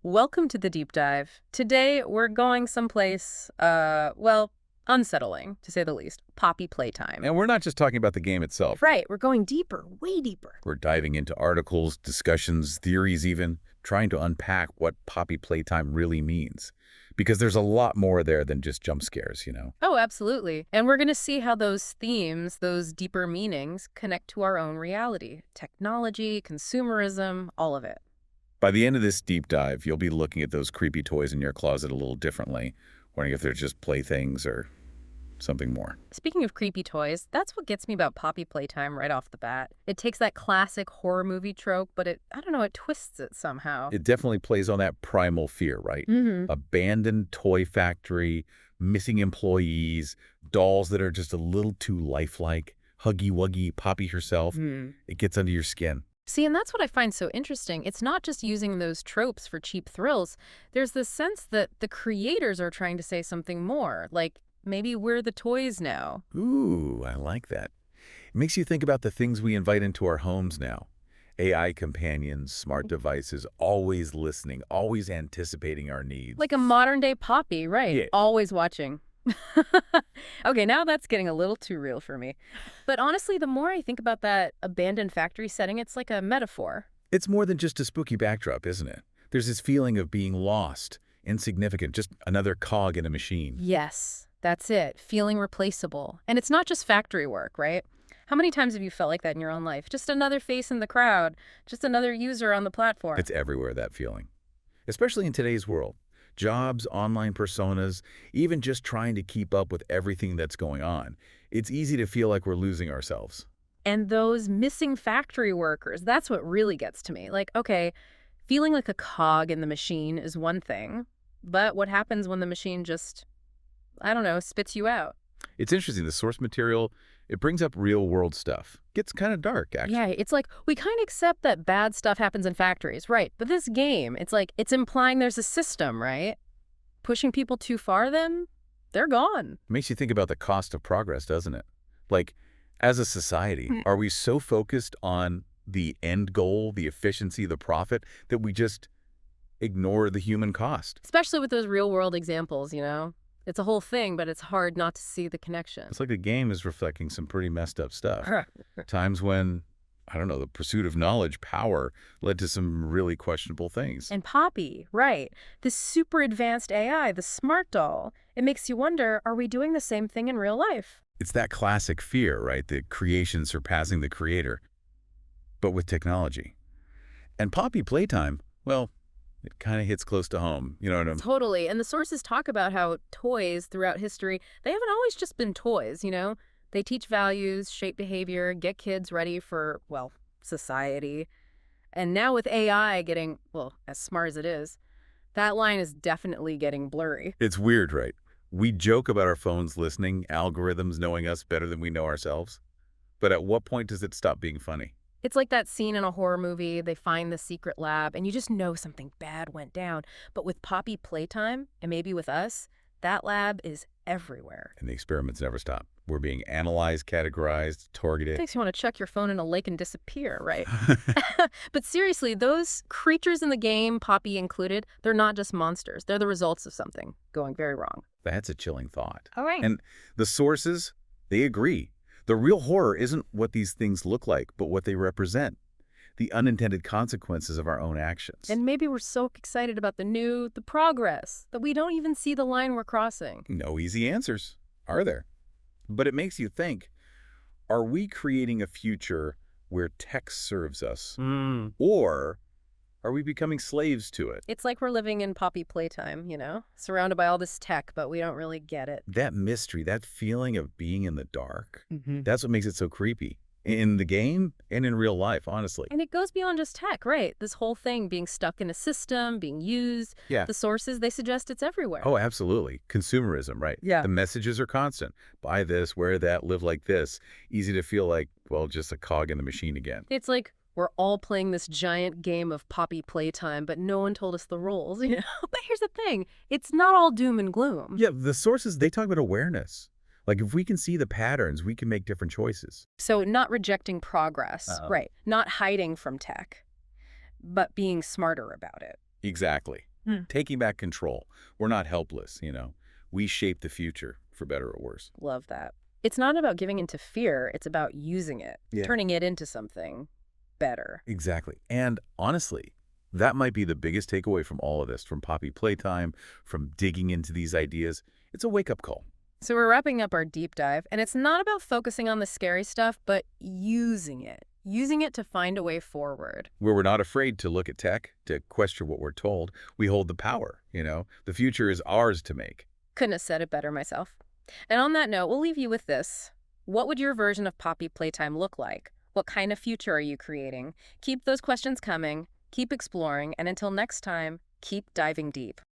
Welcome to the deep dive. Today we're going someplace, well, unsettling, to say the least. Poppy Playtime. And we're not just talking about the game itself. Right, we're going deeper, way deeper. We're diving into articles, discussions, theories even, trying to unpack what Poppy Playtime really means. Because there's a lot more there than just jump scares, you know? Oh, absolutely. And we're going to see how those themes, those deeper meanings, connect to our own reality. Technology, consumerism, all of it. By the end of this deep dive, you'll be looking at those creepy toys in your closet a little differently, wondering if they're just playthings or something more. Speaking of creepy toys, that's what gets me about Poppy Playtime right off the bat. It takes that classic horror movie trope, but I don't know, it twists it somehow. It definitely plays on that primal fear, right? Abandoned toy factory, missing employees, dolls that are just a little too lifelike, huggy-wuggy Poppy herself. It gets under your skin. See, and that's what I find so interesting. It's not just using those tropes for cheap thrills. There's this sense that the creators are trying to say something more, like maybe we're the toys now. Ooh, I like that. It makes you think about the things we invite into our homes now. AI companions, smart devices, always listening, always anticipating our needs. Like a modern-day Poppy, right? Yeah. Always watching. Okay, now that's getting a little too real for me. But honestly, the more I think about that abandoned factory setting, it's like a metaphor. It's more than just a spooky backdrop, isn't it? There's this feeling of being lost, insignificant, just another cog in a machine. Yes, that's it. Feeling replaceable. And it's not just factory work, right? How many times have you felt like that in your own life? Just another face in the crowd, just another user on the platform. It's everywhere, that feeling. Especially in today's world. Jobs, online personas, even just trying to keep up with everything that's going on. It's easy to feel like we're losing ourselves. And those missing factory workers, that's what really gets to me. Like, okay, feeling like a cog in the machine is one thing, but what happens when the machine just, I don't know, spits you out? It's interesting, the source material, it brings up real-world stuff. Gets kind of dark, actually. Yeah, it's like we kind of accept that bad stuff happens in factories, right? But this game, it's like it's implying there's a system, right? Pushing people too far, then they're gone. It makes you think about the cost of progress, doesn't it? Like, as a society, are we so focused on the end goal, the efficiency, the profit, that we just ignore the human cost? Especially with those real-world examples, you know? It's a whole thing, but it's hard not to see the connection. It's like the game is reflecting some pretty messed up stuff. Times when, I don't know, the pursuit of knowledge, power, led to some really questionable things. And Poppy, right. This super advanced AI, the smart doll. It makes you wonder, are we doing the same thing in real life? It's that classic fear, right? The creation surpassing the creator, but with technology. And Poppy Playtime, well, it kind of hits close to home, you know what I mean? Totally. And the sources talk about how toys throughout history, they haven't always just been toys, you know? They teach values, shape behavior, get kids ready for, well, society. And now with AI getting, well, as smart as it is, that line is definitely getting blurry. It's weird, right? We joke about our phones listening, algorithms knowing us better than we know ourselves. But at what point does it stop being funny? It's like that scene in a horror movie, they find the secret lab, and you just know something bad went down. But with Poppy Playtime, and maybe with us, that lab is everywhere. And the experiments never stop. We're being analyzed, categorized, targeted. Makes you want to chuck your phone in a lake and disappear, right? But seriously, those creatures in the game, Poppy included, they're not just monsters. They're the results of something going very wrong. That's a chilling thought. All right. And the sources, they agree. The real horror isn't what these things look like, but what they represent. The unintended consequences of our own actions. And maybe we're so excited about the progress, that we don't even see the line we're crossing. No easy answers, are there? But it makes you think, are we creating a future where tech serves us? Or are we becoming slaves to it? It's like we're living in Poppy Playtime, you know? Surrounded by all this tech, but we don't really get it. That mystery, that feeling of being in the dark, that's what makes it so creepy. In the game and in real life, honestly. And it goes beyond just tech, right? This whole thing being stuck in a system, being used. Yeah. The sources, they suggest it's everywhere. Oh, absolutely. Consumerism, right? Yeah. The messages are constant. Buy this, wear that, live like this. Easy to feel like, well, just a cog in the machine again. It's like we're all playing this giant game of Poppy Playtime, but no one told us the rules, you know? But here's the thing. It's not all doom and gloom. Yeah, the sources, they talk about awareness. Like, if we can see the patterns, we can make different choices. So not rejecting progress, right? Not hiding from tech, but being smarter about it. Exactly. taking back control. We're not helpless, We shape the future, for better or worse. Love that. It's not about giving into fear. It's about using it, Yeah. turning it into something better. Exactly. And honestly, that might be the biggest takeaway from all of this, from Poppy Playtime, from digging into these ideas. It's a wake-up call. So we're wrapping up our deep dive, and it's not about focusing on the scary stuff, but using it to find a way forward. Where we're not afraid to look at tech, to question what we're told. We hold the power. The future is ours to make. Couldn't have said it better myself. And on that note, we'll leave you with this. What would your version of Poppy Playtime look like? What kind of future are you creating? Keep those questions coming, keep exploring, and until next time, keep diving deep.